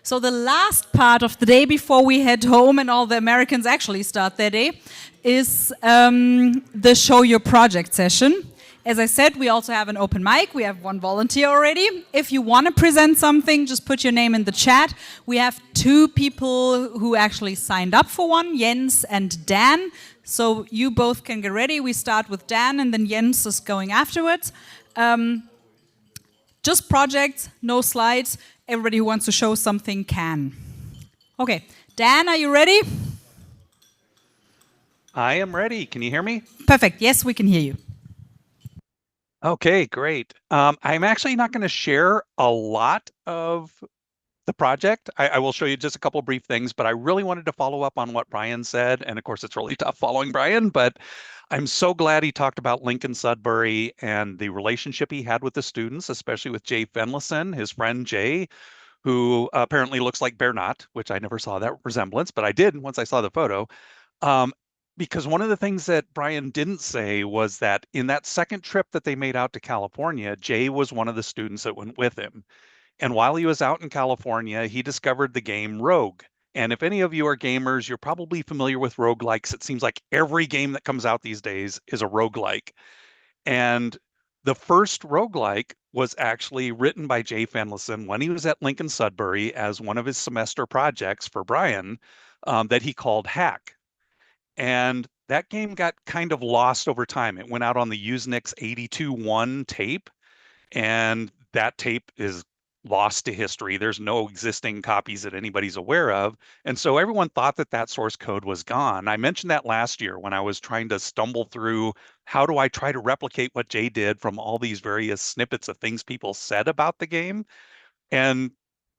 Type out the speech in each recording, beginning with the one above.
So the last part of the day before we head home and all the Americans actually start their day is the Show Your Project session. As I said, we also have an open mic. We have one volunteer already. If you want to present something, just put your name in the chat. We have 2 people who actually signed up for one, Jens and Dan. So you both can get ready. We start with Dan and then Jens is going afterwards. Just projects, no slides. Everybody who wants to show something can. Okay, Dan, are you ready? I am ready. Can you hear me? Perfect. Yes, we can hear you. Okay, great. I'm actually not going to share a lot of the project. I will show you just a couple of brief things, but I really wanted to follow up on what Brian said. And of course, it's really tough following Brian, but I'm so glad he talked about Lincoln Sudbury and the relationship he had with the students, especially with Jay Fenlison, his friend Jay, who apparently looks like Bernat, which I never saw that resemblance, but I did once I saw the photo. Because one of the things that Brian didn't say was that in that second trip that they made out to California, Jay was one of the students that went with him. And while he was out in California, he discovered the game Rogue. And if any of you are gamers, you're probably familiar with roguelikes. It seems like every game that comes out these days is a roguelike. And the first roguelike was actually written by Jay Fenlison when he was at Lincoln Sudbury as one of his semester projects for Brian that he called Hack. And that game got kind of lost over time. It went out on the Usenix 82.1 tape, and that tape is lost to history. There's no existing copies that anybody's aware of. And so everyone thought that that source code was gone. I mentioned that last year when I was trying to stumble through how do I try to replicate what Jay did from all these various snippets of things people said about the game. And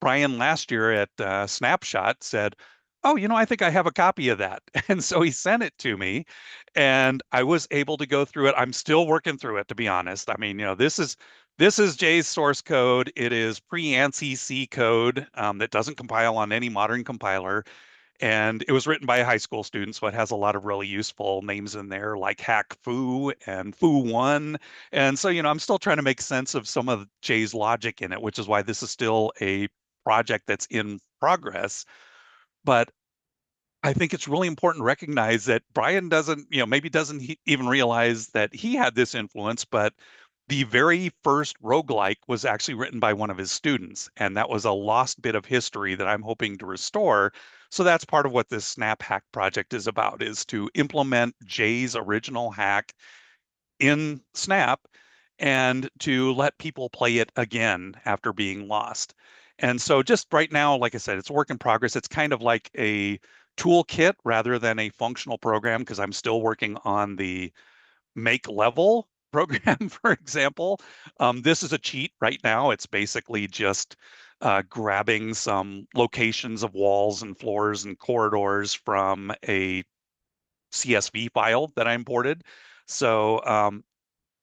Brian last year at Snapshot said, oh, I think I have a copy of that. And so he sent it to me and I was able to go through it. I'm still working through it, to be honest. I mean, this is Jay's source code. It is pre-ANSI C code that doesn't compile on any modern compiler. And it was written by a high school student, so it has a lot of really useful names in there, like Hack Foo and Foo1. And so, I'm still trying to make sense of some of Jay's logic in it, which is why this is still a project that's in progress. But I think it's really important to recognize that Brian doesn't, maybe doesn't even realize that he had this influence, but the very first roguelike was actually written by one of his students, and that was a lost bit of history that I'm hoping to restore. So that's part of what this Snap Hack project is about, is to implement Jay's original hack in Snap and to let people play it again after being lost. And so just right now, like I said, it's a work in progress. It's kind of like a toolkit rather than a functional program, because I'm still working on the make level program, for example. This is a cheat right now. It's basically just grabbing some locations of walls and floors and corridors from a CSV file that I imported. So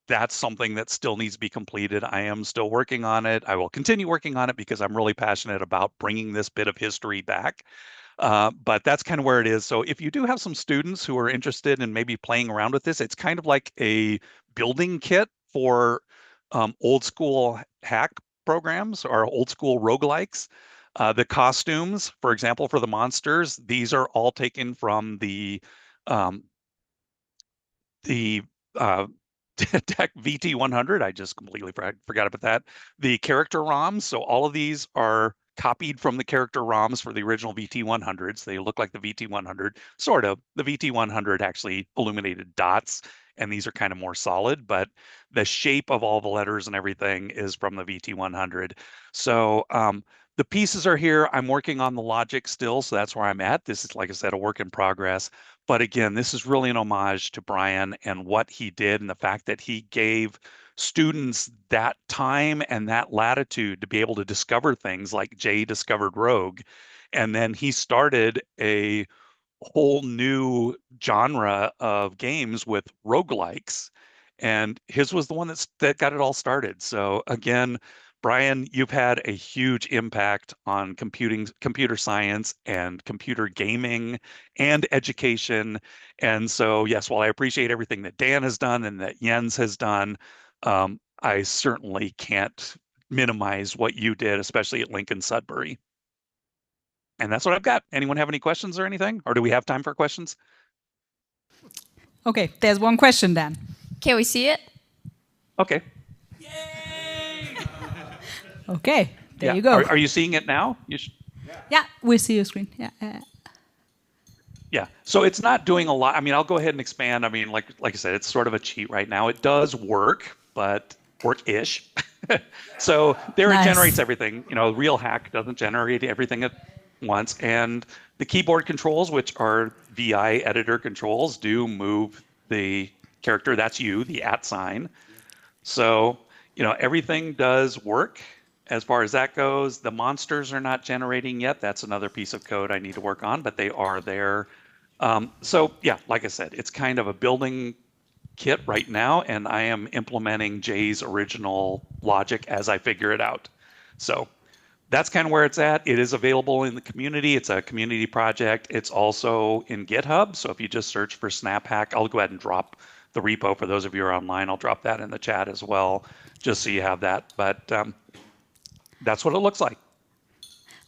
that's something that still needs to be completed. I am still working on it. I will continue working on it because I'm really passionate about bringing this bit of history back. But that's kind of where it is. So if you do have some students who are interested in maybe playing around with this, it's kind of like a building kit for old school hack programs or old school roguelikes. The costumes, for example, for the monsters, these are all taken from the Tech VT100. I just completely forgot about that. The character ROMs. So all of these are copied from the character ROMs for the original VT100s. They look like the VT100, sort of. The VT100 actually illuminated dots, and these are kind of more solid, but the shape of all the letters and everything is from the VT100. So the pieces are here. I'm working on the logic still, so that's where I'm at. This is, like I said, a work in progress. But again, this is really an homage to Brian and what he did and the fact that he gave students that time and that latitude to be able to discover things like Jay discovered Rogue. And then he started a whole new genre of games with roguelikes. And his was the one that got it all started. So again, Brian, you've had a huge impact on computer science and computer gaming and education. And so, yes, while I appreciate everything that Dan has done and that Jens has done, I certainly can't minimize what you did, especially at Lincoln Sudbury. And that's what I've got. Anyone have any questions or anything? Or do we have time for questions? Okay, there's one question then. Can we see it? Okay. Okay, there you go. Are you seeing it now? Yeah, we see your screen. Yeah. Yeah, so it's not doing a lot. I mean, I'll go ahead and expand. I mean, like I said, it's sort of a cheat right now. It does work, but work-ish. So there It generates everything. You know, real hack doesn't generate everything at once. And the keyboard controls, which are VI editor controls, do move the character. That's you, the @ sign. So, you know, everything does work. As far as that goes, the monsters are not generating yet. That's another piece of code I need to work on, but they are there. So yeah, like I said, it's kind of a building kit right now, and I am implementing Jay's original logic as I figure it out. So that's kind of where it's at. It is available in the community. It's a community project. It's also in GitHub. So if you just search for Snap Hack, I'll go ahead and drop the repo for those of you who are online. I'll drop that in the chat as well, just so you have that. But that's what it looks like.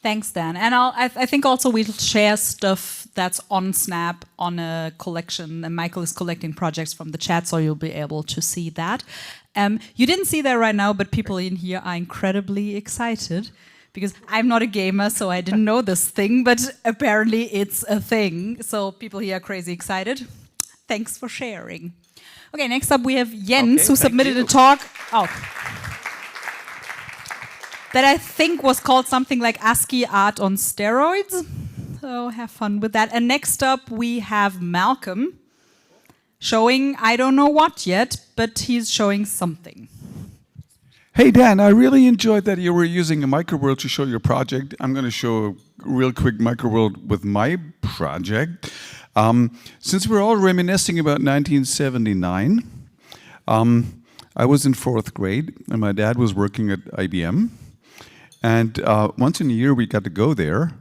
Thanks, Dan. And I think also we'll share stuff that's on Snap on a collection. And Michael is collecting projects from the chat, so you'll be able to see that. You didn't see that right now, but people in here are incredibly excited because I'm not a gamer, so I didn't know this thing, but apparently it's a thing. So people here are crazy excited. Thanks for sharing. Okay, next up we have Jens, who submitted a talk. Oh. That I think was called something like ASCII art on steroids. So have fun with that. And next up we have Malcolm showing, I don't know what yet, but he's showing something. Hey Dan, I really enjoyed that you were using a microworld to show your project. I'm going to show a real quick microworld with my project. Since we're all reminiscing about 1979, I was in 4th grade and my dad was working at IBM. And once in a year we got to go there,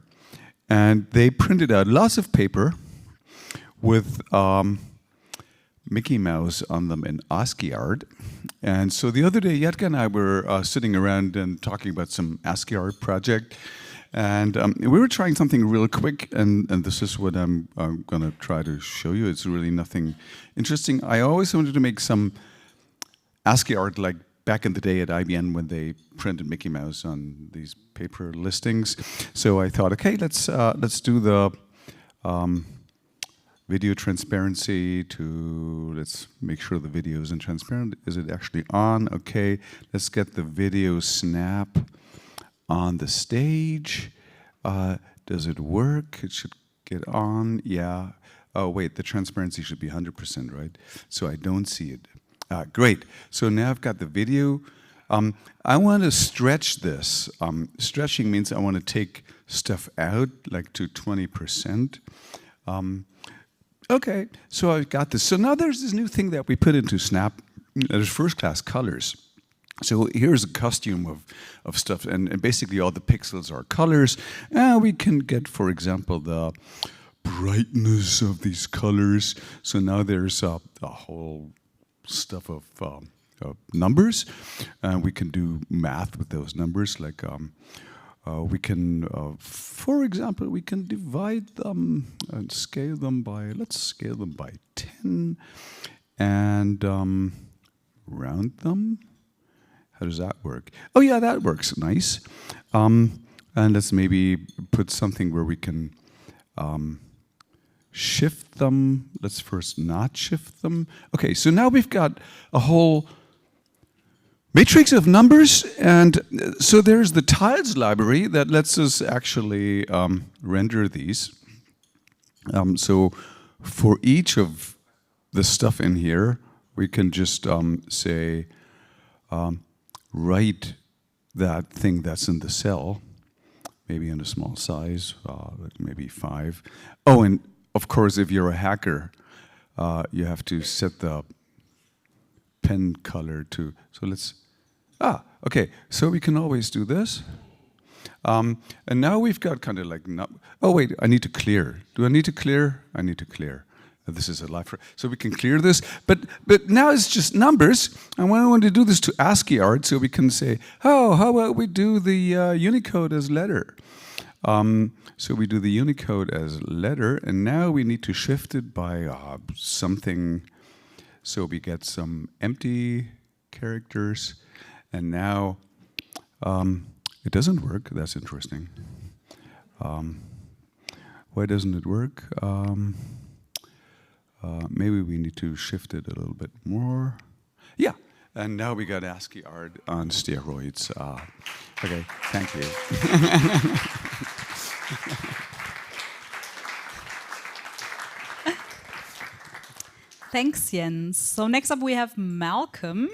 and they printed out lots of paper with Mickey Mouse on them in ASCII art. And so the other day, Yetka and I were sitting around and talking about some ASCII art project. And we were trying something real quick, and this is what I'm going to try to show you. It's really nothing interesting. I always wanted to make some ASCII art like back in the day at IBM when they printed Mickey Mouse on these paper listings. So I thought, okay, let's do the video transparency let's make sure the video isn't transparent. Is it actually on? Okay, let's get the video snap on the stage. Does it work? It should get on, yeah. Oh wait, the transparency should be 100%, right? So I don't see it. Great. So now I've got the video. I want to stretch this. Stretching means I want to take stuff out, like to 20%. Okay, so I've got this. So now there's this new thing that we put into Snap. There's first-class colors. So here's a costume of stuff, and basically all the pixels are colors. We can get, for example, the brightness of these colors. So now there's a whole stuff of numbers. We can do math with those numbers, like we can, for example, we can divide them and scale them by, let's scale them by 10 and round them. How does that work? Oh yeah, that works nice. And let's maybe put something where we can shift them. Let's first not shift them. Okay, so now we've got a whole matrix of numbers, and so there's the tiles library that lets us actually render these. So for each of the stuff in here, we can just say, write that thing that's in the cell, maybe in a small size, maybe 5. Oh, and of course, if you're a hacker, you have to set the pen color to, so let's, okay, so we can always do this. And now we've got kind of like, oh wait, I need to clear. Do I need to clear? I need to clear. This is a live, so we can clear this. But now it's just numbers, and I want to do this to ASCII art, so we can say, oh, how about we do the Unicode as letter? So we do the Unicode as letter, and now we need to shift it by something. So we get some empty characters, and now it doesn't work. That's interesting. Why doesn't it work? Maybe we need to shift it a little bit more. Yeah, and now we got ASCII art on steroids. Okay, thank you. Thanks, Jens. So next up we have Malcolm.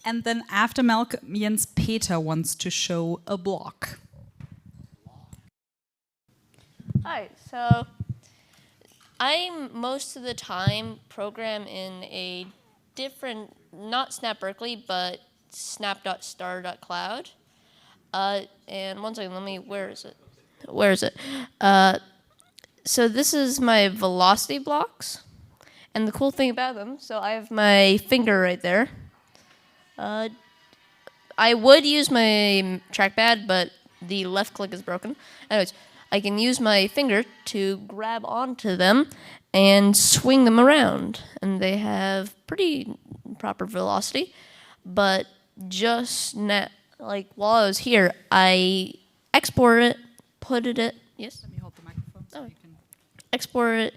And then after Malcolm, Jens Peter wants to show a block. Hi, so I most of the time program in a different, not Snap Berkeley, but snap.star.cloud. And one second, where is it? Where is it? So this is my velocity blocks. And the cool thing about them, so I have my finger right there. I would use my trackpad, but the left click is broken. Anyways, I can use my finger to grab onto them and swing them around. And they have pretty proper velocity. But just now, like while I was here, I exported it, put it, yes? Let me hold the microphone so you can... Export it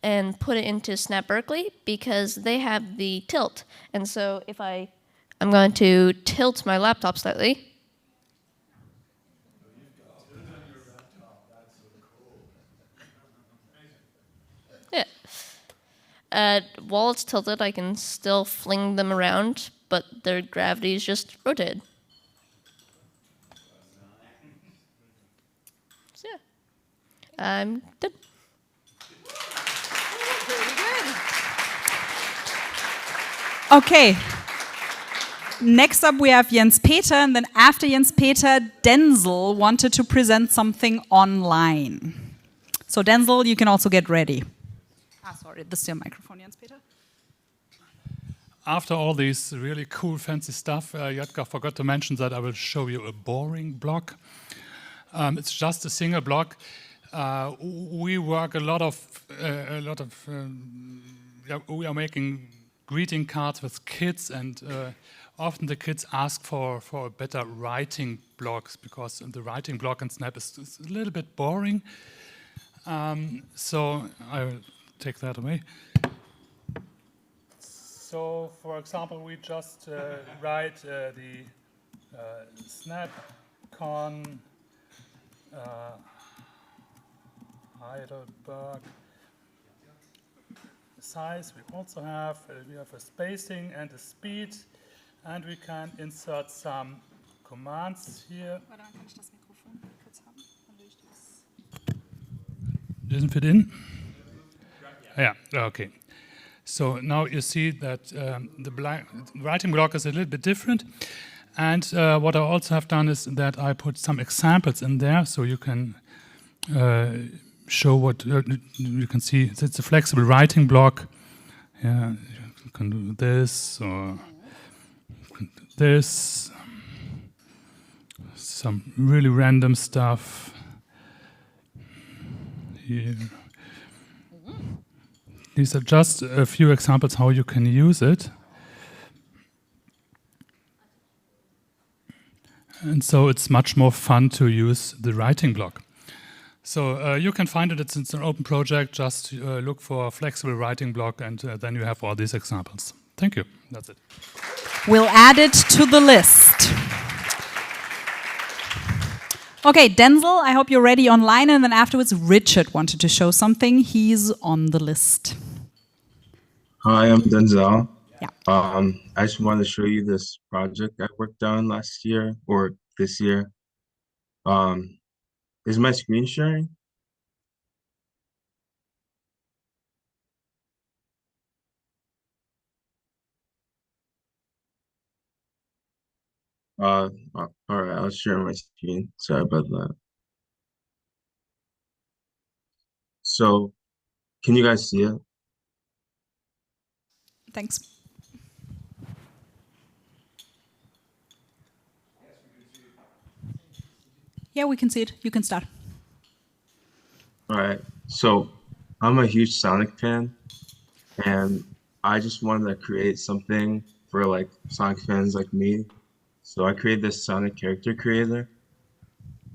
and put it into Snap Berkeley because they have the tilt. And so if I'm going to tilt my laptop slightly. Yeah. While it's tilted, I can still fling them around, but their gravity is just rotated. So yeah, I'm done. Okay. Next up we have Jens Peter, and then after Jens Peter, Denzel wanted to present something online. So Denzel, you can also get ready. Sorry, this is your microphone, Jens Peter. After all these really cool, fancy stuff, Jatka forgot to mention that I will show you a boring block. It's just a single block. We work we are making greeting cards with kids, and often the kids ask for better writing blocks because the writing block in Snap is a little bit boring. So I will take that away. So, for example, we just write the SnapCon Heidelberg size. We also have a spacing and a speed, and we can insert some commands here. Doesn't fit in? Yeah, okay. So now you see that the writing block is a little bit different. And what I also have done is that I put some examples in there so you can show what you can see. It's a flexible writing block. Yeah, you can do this or you can do this. Some really random stuff here. These are just a few examples how you can use it. And so it's much more fun to use the writing block. So you can find it, it's an open project, just look for flexible writing block, and then you have all these examples. Thank you, that's it. We'll add it to the list. Okay, Denzel, I hope you're ready online, and then afterwards Richard wanted to show something. He's on the list. Hi, I'm Denzel. Yeah. I just wanted to show you this project I worked on last year or this year. Is my screen sharing? All right, I'll share my screen. Sorry about that. So, can you guys see it? Thanks. Yeah, we can see it. You can start. So I'm a huge Sonic fan, and I just wanted to create something for like Sonic fans like me. So I created this Sonic character creator,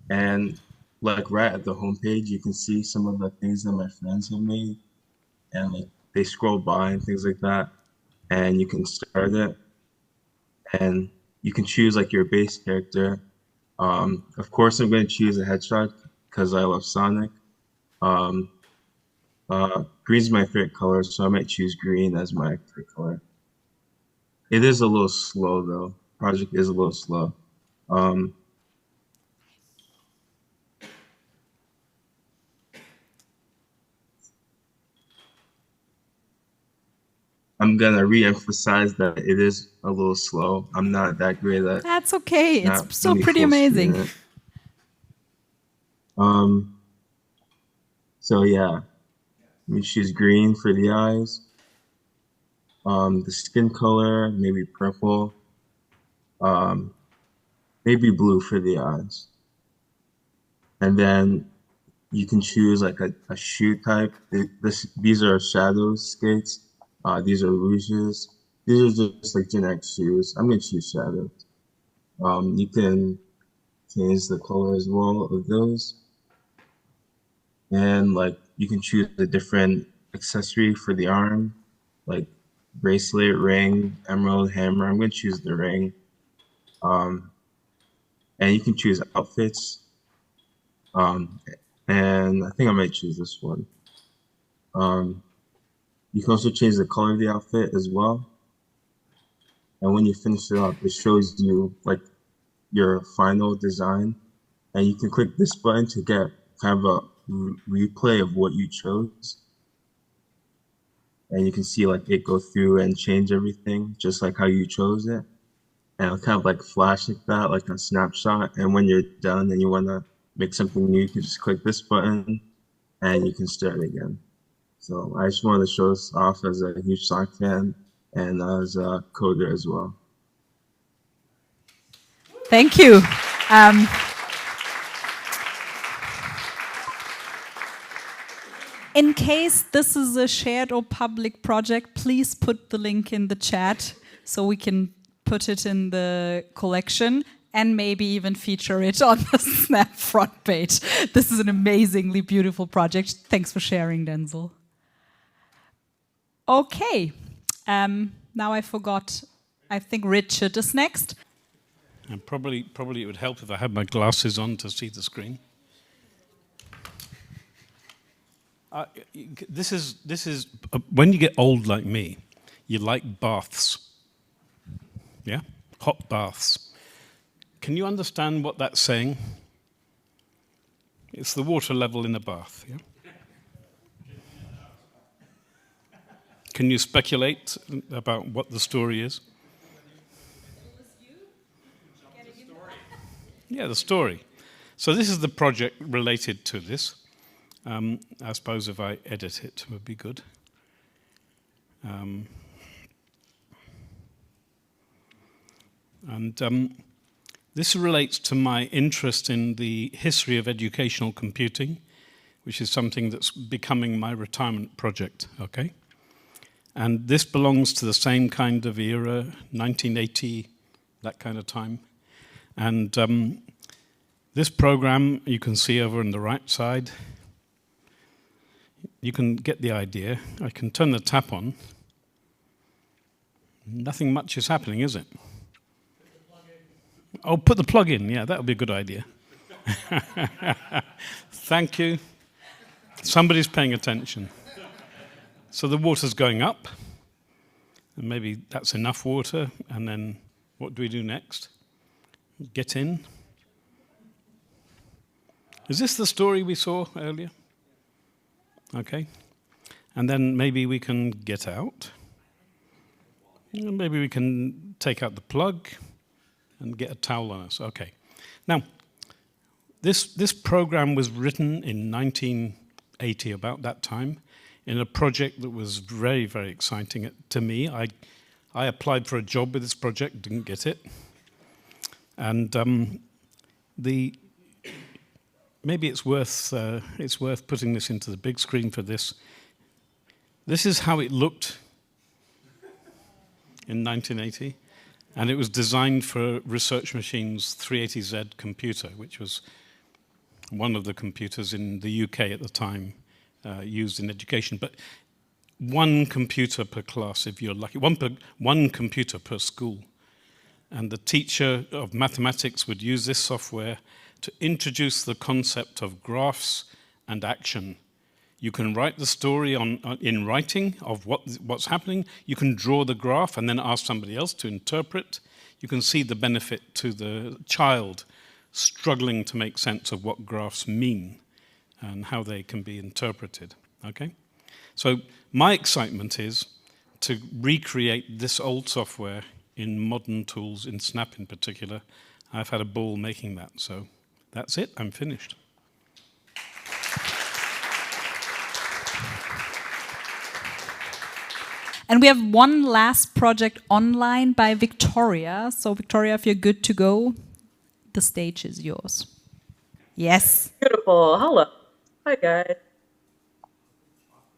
and like right at the homepage, you can see some of the things that my friends have made, and like they scroll by and things like that, and you can start it, and you can choose like your base character. Of course, I'm going to choose a headshot because I love Sonic. Um, Green's my favorite color, so I might choose green as my favorite color. It is a little slow though. Project is a little slow. Um, I'm gonna re-emphasize that it is a little slow. I'm not that great at That's okay. not It's still really pretty full screen amazing. it. Um, so yeah, let me choose green for the eyes. The skin color, maybe purple. Maybe blue for the eyes. And then you can choose like a shoe type. These are shadows skates. These are rouges. These are just like generic shoes. I'm gonna choose shadows. You can change the color as well of those. And like you can choose a different accessory for the arm, like bracelet, ring, emerald, hammer. I'm gonna choose the ring. And you can choose outfits. And I think I might choose this one. You can also change the color of the outfit as well. And when you finish it up, it shows you like your final design. And you can click this button to get kind of a replay of what you chose. And you can see like it go through and change everything just like how you chose it. And it'll kind of like flash like that, like a snapshot. And when you're done and you want to make something new, you can just click this button and you can start again. So I just wanted to show this off as a huge Sonic fan and as a coder as well. Thank you. In case this is a shared or public project, please put the link in the chat so we can put it in the collection and maybe even feature it on the Snap front page. This is an amazingly beautiful project. Thanks for sharing, Denzel. Okay, now I forgot. I think Richard is next. And probably it would help if I had my glasses on to see the screen. This is when you get old like me, you like baths. Yeah, hot baths. Can you understand what that's saying? It's the water level in a bath. Yeah. Can you speculate about what the story is? Yeah, the story. So this is the project related to this. I suppose if I edit it would be good. This relates to my interest in the history of educational computing, which is something that's becoming my retirement project, okay? And this belongs to the same kind of era, 1980, that kind of time. And this program, you can see over on the right side, you can get the idea. I can turn the tap on. Nothing much is happening, is it? Oh, put the plug in. Yeah, that would be a good idea. Thank you. Somebody's paying attention. So the water's going up. And maybe that's enough water. And then what do we do next? Get in. Is this the story we saw earlier? Okay. And then maybe we can get out. Maybe we can take out the plug and get a towel on us. Okay. Now, this program was written in 1980, about that time, in a project that was very, very exciting to me. I applied for a job with this project, didn't get it. And maybe it's worth putting this into the big screen for this. This is how it looked in 1980, and it was designed for Research Machines 380Z computer, which was one of the computers in the UK at the time used in education. But one computer per class, if you're lucky, one computer per school. And the teacher of mathematics would use this software to introduce the concept of graphs and action. You can write the story in writing of what's happening. You can draw the graph and then ask somebody else to interpret. You can see the benefit to the child struggling to make sense of what graphs mean and how they can be interpreted. Okay? So my excitement is to recreate this old software in modern tools, in Snap in particular. I've had a ball making that, so that's it, I'm finished. And we have one last project online by Victoria. So Victoria, if you're good to go, the stage is yours. Yes. Beautiful. Hello. Hi, guys.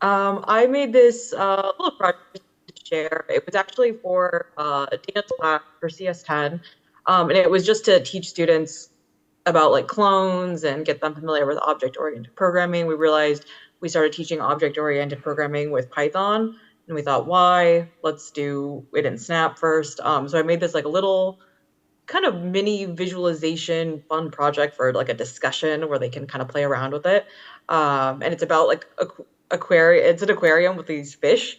I made this little project to share. It was actually for a dance class for CS10. And it was just to teach students about like clones and get them familiar with object-oriented programming. We realized we started teaching object-oriented programming with Python. And we thought, why? Let's do it in Snap first. So I made this like a little kind of mini visualization fun project for like a discussion where they can kind of play around with it. And it's about like it's an aquarium with these fish,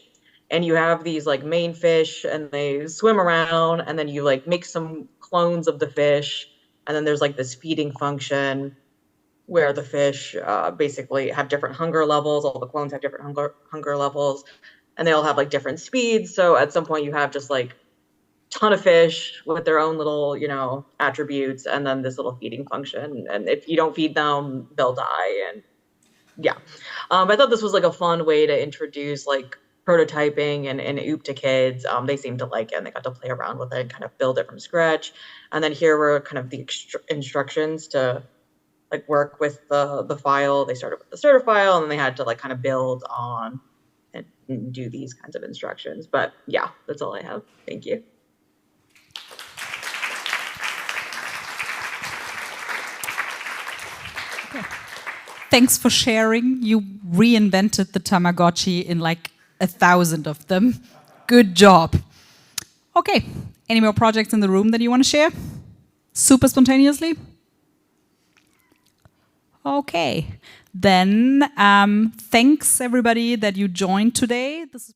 and you have these like main fish and they swim around, and then you like make some clones of the fish. And then there's like this feeding function where the fish basically have different hunger levels. All the clones have different hunger levels, and they all have like different speeds. So at some point you have just like ton of fish with their own little, you know, attributes, and then this little feeding function. And if you don't feed them, they'll die. And yeah, I thought this was like a fun way to introduce like prototyping and OOP to kids. They seemed to like it, and they got to play around with it and kind of build it from scratch. And then here were kind of the instructions to like work with the file. They started with the starter file, and then they had to like kind of build on and do these kinds of instructions. But yeah, that's all I have. Thank you. Thanks for sharing. You reinvented the Tamagotchi in like 1,000 of them. Good job. Okay, any more projects in the room that you want to share? Super spontaneously? Okay, then thanks everybody that you joined today. This is